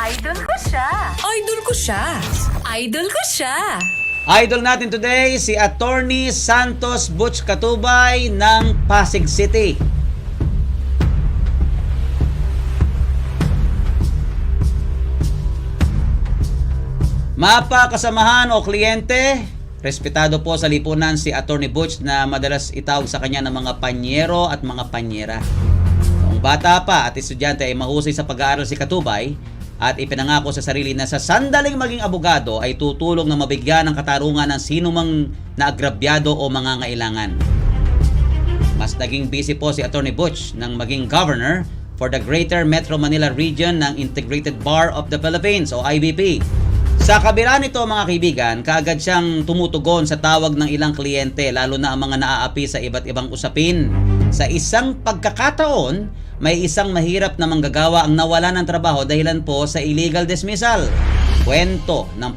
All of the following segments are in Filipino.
Idol ko siya. Idol ko siya. Idol ko siya. Idol natin today si Attorney Santos Butch Katubay ng Pasig City. Mapa, kasamahan o kliyente, respetado po sa lipunan si Attorney Butch na madalas itawag sa kanya ng mga panyero at mga panyera. Noong bata pa at estudyante ay mahusay sa pag-aaral si Katubay at ipinangako sa sarili na sa sandaling maging abogado ay tutulong na mabigyan ng katarungan ng sino mang naagrabyado o mangangailangan. Mas naging busy po si Attorney Butch nang maging governor for the Greater Metro Manila Region ng Integrated Bar of the Philippines o IBP. Sa kabila nito mga kaibigan, kaagad siyang tumutugon sa tawag ng ilang kliyente lalo na ang mga naaapi sa iba't ibang usapin. Sa isang pagkakataon, may isang mahirap na manggagawa ang nawala ng trabaho dahilan po sa illegal dismissal. Kwento ng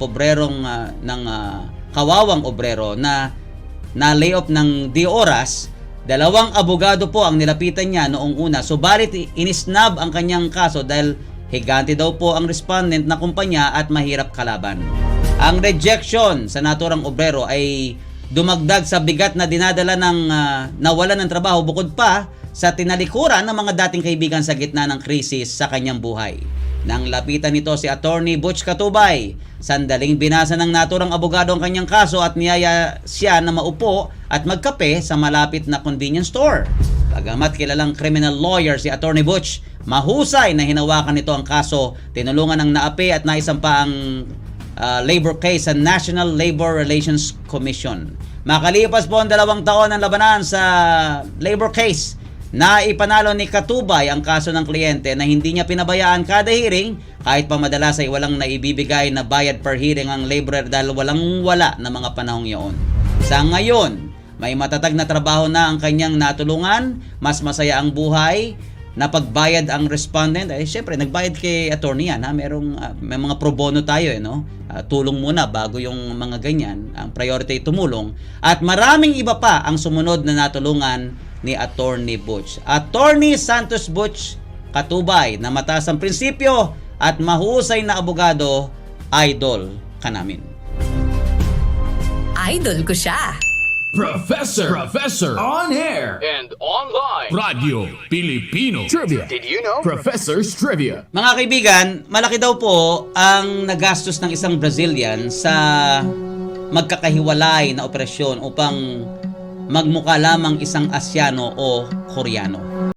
kawawang obrero na layoff ng di oras. Dalawang abogado po ang nilapitan niya noong una, subalit inisnab ang kanyang kaso dahil higante daw po ang respondent na kumpanya at mahirap kalaban. Ang rejection sa naturang obrero ay dumagdag sa bigat na dinadala ng nawalan ng trabaho bukod pa sa tinalikuran ng mga dating kaibigan sa gitna ng krisis sa kanyang buhay. Nang lapitan nito si Attorney Butch Katubay, sandaling binasa ng naturang abogado ang kanyang kaso at niyaya siya na maupo at magkape sa malapit na convenience store. Bagamat kilalang criminal lawyer si Attorney Butch, mahusay na hinawakan nito ang kaso, tinulungan ng naapi at naisampa ang labor case sa National Labor Relations Commission. Makalipas po ang 2 taon ng labanan sa labor case, na ipanalo ni Katubay ang kaso ng kliyente na hindi niya pinabayaan kada hearing kahit pa madalas ay walang naibibigay na bayad per hearing ang laborer dahil walang-wala na mga panahong iyon. Sa ngayon, may matatag na trabaho na ang kanyang natulungan, mas masaya ang buhay, napagbayad ang respondent. Syempre, nagbayad kay attorney yan. May mga pro bono tayo. Tulong muna bago yung mga ganyan. Ang priority ay tumulong. At maraming iba pa ang sumunod na natulungan ni Attorney Butch. Attorney Santos Butch Katubay na mataas ang prinsipyo at mahusay na abogado, idol ka namin. Idol ko siya. Professor on air and online. Radio Pilipino Trivia. Did you know? Professor's Trivia. Mga kaibigan, malaki daw po ang nagastos ng isang Brazilian sa magkakahiwalay na operasyon upang magmukha lamang isang Asyano o Koreano.